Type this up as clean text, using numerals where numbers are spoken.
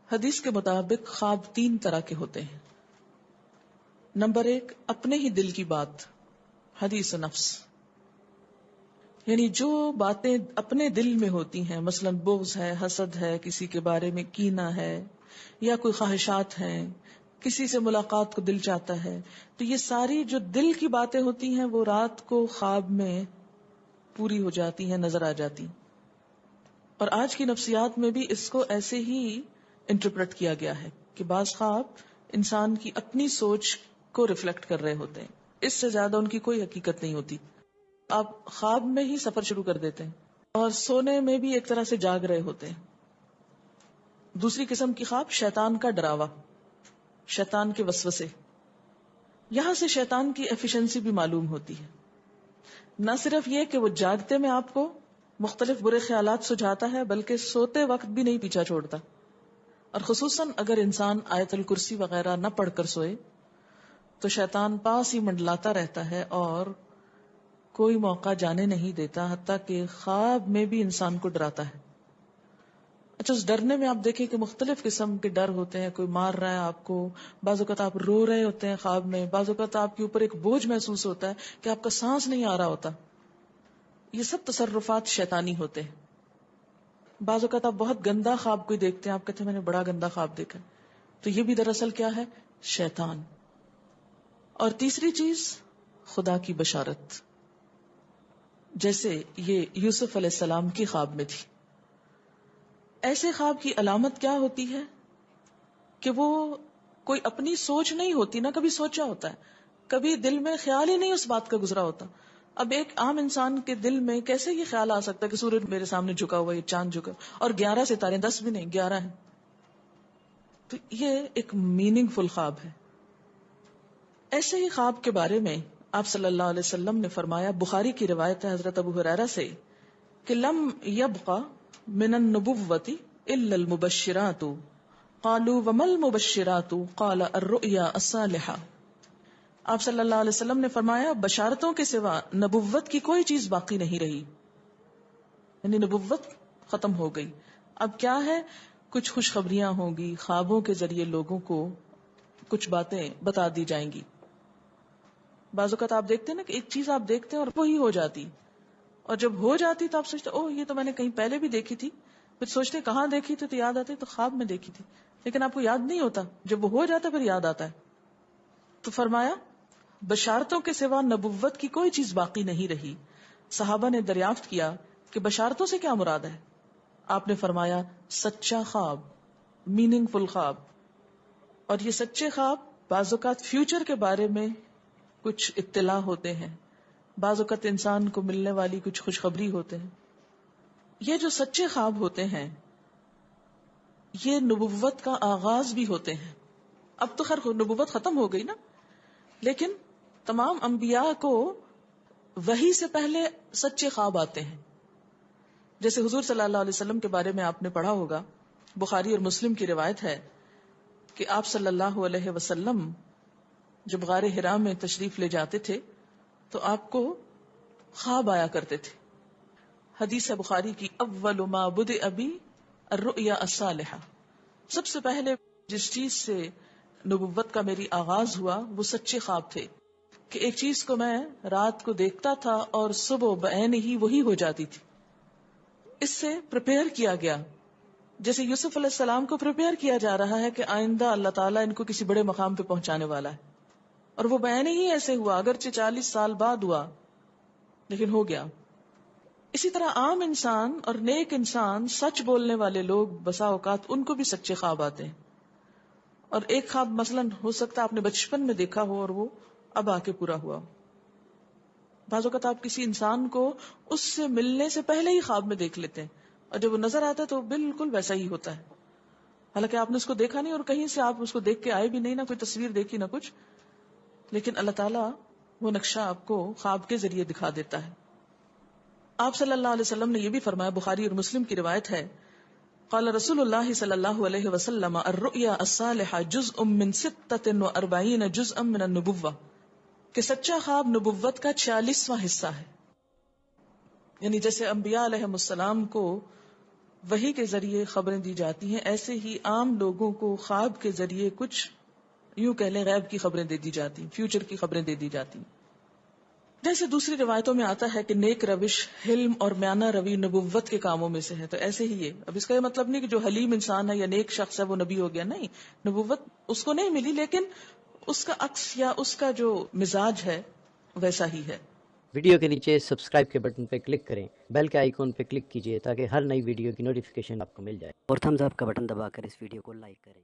حدیث کے مطابق خواب 3 طرح کے ہوتے ہیں. نمبر 1، اپنے ہی دل کی بات، حدیث نفس، یعنی جو باتیں اپنے دل میں ہوتی ہیں، مثلا بغض ہے، حسد ہے، کسی کے بارے میں کینہ ہے، یا کوئی خواہشات ہیں، کسی سے ملاقات کو دل چاہتا ہے، تو یہ ساری جو دل کی باتیں ہوتی ہیں وہ رات کو خواب میں پوری ہو جاتی ہیں، نظر آ جاتی ہیں. اور آج کی نفسیات میں بھی اس کو ایسے ہی انٹرپریٹ کیا گیا ہے کہ بعض خواب انسان کی اپنی سوچ کو ریفلیکٹ کر رہے ہوتے ہیں، اس سے زیادہ ان کی کوئی حقیقت نہیں ہوتی. آپ خواب میں ہی سفر شروع کر دیتے ہیں اور سونے میں بھی ایک طرح سے جاگ رہے ہوتے ہیں. دوسری قسم کی خواب شیطان کا ڈراوا، شیطان کے وسوسے. یہاں سے شیطان کی ایفیشنسی بھی معلوم ہوتی ہے. نہ صرف یہ کہ وہ جاگتے میں آپ کو مختلف برے خیالات سجھاتا ہے، بلکہ سوتے وقت بھی نہیں پیچھا چھوڑتا. اور خصوصاً اگر انسان آیت الکرسی وغیرہ نہ پڑھ کر سوئے تو شیطان پاس ہی منڈلاتا رہتا ہے اور کوئی موقع جانے نہیں دیتا، حتیٰ کہ خواب میں بھی انسان کو ڈراتا ہے. اچھا، اس ڈرنے میں آپ دیکھیں کہ مختلف قسم کے ڈر ہوتے ہیں. کوئی مار رہا ہے آپ کو، بعض اوقات آپ رو رہے ہوتے ہیں خواب میں، بعض اوقات آپ کے اوپر ایک بوجھ محسوس ہوتا ہے کہ آپ کا سانس نہیں آ رہا ہوتا. یہ سب تصرفات شیطانی ہوتے ہیں. بعض اوقات آپ بہت گندا خواب کوئی دیکھتے ہیں، آپ کہتے ہیں میں نے بڑا گندا خواب دیکھا، تو یہ بھی دراصل کیا ہے؟ شیطان. اور تیسری چیز خدا کی بشارت، جیسے یہ یوسف علیہ السلام کی خواب میں تھی. ایسے خواب کی علامت کیا ہوتی ہے کہ وہ کوئی اپنی سوچ نہیں ہوتی، نہ کبھی سوچا ہوتا ہے، کبھی دل میں خیال ہی نہیں اس بات کا گزرا ہوتا. اب ایک عام انسان کے دل میں کیسے یہ خیال آ سکتا ہے کہ سورج میرے سامنے جھکا ہوا، یہ چاند جھکا، اور 11 ستارے، 10 بھی نہیں، 11 ہیں. تو یہ ایک میننگ فل خواب ہے. ایسے ہی خواب کے بارے میں آپ صلی اللہ علیہ وسلم نے فرمایا، بخاری کی روایت ہے حضرت ابو ہریرہ سے، کہ لم یبق من النبوۃ الا المبشرات، قالوا وما المبشرات قال الرؤیا الصالحہ. آپ صلی اللہ علیہ وسلم نے فرمایا، بشارتوں کے سوا نبوت کی کوئی چیز باقی نہیں رہی، یعنی نبوت ختم ہو گئی. اب کیا ہے؟ کچھ خوشخبریاں ہوں گی، خوابوں کے ذریعے لوگوں کو کچھ باتیں بتا دی جائیں گی. بعض اوقات آپ دیکھتے ہیں نا کہ ایک چیز آپ دیکھتے ہیں اور وہی ہو جاتی، اور جب ہو جاتی تو آپ سوچتے اوہ یہ تو میں نے کہیں پہلے بھی دیکھی تھی، پھر سوچتے کہاں دیکھی تھی، تو یاد آتی تو خواب میں دیکھی تھی، لیکن آپ کو یاد نہیں ہوتا. جب وہ ہو جاتا پھر یاد آتا ہے. تو فرمایا بشارتوں کے سوا نبوت کی کوئی چیز باقی نہیں رہی. صحابہ نے دریافت کیا کہ بشارتوں سے کیا مراد ہے؟ آپ نے فرمایا سچا خواب، میننگ فل خواب. اور یہ سچے خواب بعض اوقات فیوچر کے بارے میں کچھ اطلاع ہوتے ہیں، بعض اوقات انسان کو ملنے والی کچھ خوشخبری ہوتے ہیں. یہ جو سچے خواب ہوتے ہیں یہ نبوت کا آغاز بھی ہوتے ہیں. اب تو خیر نبوت ختم ہو گئی نا، لیکن تمام انبیاء کو وحی سے پہلے سچے خواب آتے ہیں. جیسے حضور صلی اللہ علیہ وسلم کے بارے میں آپ نے پڑھا ہوگا، بخاری اور مسلم کی روایت ہے کہ آپ صلی اللہ علیہ وسلم جب غار حرا میں تشریف لے جاتے تھے تو آپ کو خواب آیا کرتے تھے. حدیث بخاری کی، اول ما بدأ بی الرؤیا الصالحہ، سب سے پہلے جس چیز سے نبوت کا میری آغاز ہوا وہ سچے خواب تھے، کہ ایک چیز کو میں رات کو دیکھتا تھا اور صبح بعین ہی وہی ہو جاتی تھی. اس سے پریپیئر کیا گیا، جیسے یوسف علیہ السلام کو پریپیئر کیا جا رہا ہے کہ آئندہ اللہ تعالیٰ ان کو کسی بڑے مقام پہ پہنچانے والا ہے، اور وہ بعین ہی ایسے ہوا، اگرچہ 40 سال بعد ہوا لیکن ہو گیا. اسی طرح عام انسان اور نیک انسان، سچ بولنے والے لوگ، بسا اوقات ان کو بھی سچے خواب آتے ہیں. اور ایک خواب مثلا ہو سکتا ہے آپ نے بچپن میں دیکھا ہو اور وہ اب آ کے پورا ہوا. بعض اوقات آپ کسی انسان کو اس سے ملنے سے پہلے ہی خواب میں دیکھ لیتے ہیں، اور جب وہ نظر آتا ہے تو بالکل ویسا ہی ہوتا ہے، حالانکہ آپ نے اس کو دیکھا نہیں اور کہیں سے آپ اس کو دیکھ کے آئے بھی نہیں، نہ کوئی تصویر دیکھی نہ کچھ، لیکن اللہ تعالیٰ وہ نقشہ آپ کو خواب کے ذریعے دکھا دیتا ہے. آپ صلی اللہ علیہ وسلم نے یہ بھی فرمایا، بخاری اور مسلم کی روایت ہے، قال رسول اللہ صلی اللہ علیہ وسلم الرؤیا الصالحہ جزء من 46 جزءا من النبوہ، کہ سچا خواب نبوت کا 46واں حصہ ہے. یعنی جیسے انبیاء علیہ السلام کو وحی کے ذریعے خبریں دی جاتی ہیں، ایسے ہی عام لوگوں کو خواب کے ذریعے کچھ یوں کہہ لیں غیب کی خبریں دے دی جاتی، فیوچر کی خبریں دے دی جاتی. جیسے دوسری روایتوں میں آتا ہے کہ نیک روش، حلم اور میانہ روی نبوت کے کاموں میں سے ہے، تو ایسے ہی یہ. اب اس کا یہ مطلب نہیں کہ جو حلیم انسان ہے یا نیک شخص ہے وہ نبی ہو گیا، نہیں، نبوت اس کو نہیں ملی، لیکن اس کا عکس یا اس کا جو مزاج ہے ویسا ہی ہے. ویڈیو کے نیچے سبسکرائب کے بٹن پہ کلک کریں، بیل کے آئیکن پہ کلک کیجئے تاکہ ہر نئی ویڈیو کی نوٹیفیکیشن آپ کو مل جائے، اور تھمز اپ کا بٹن دبا کر اس ویڈیو کو لائک کریں.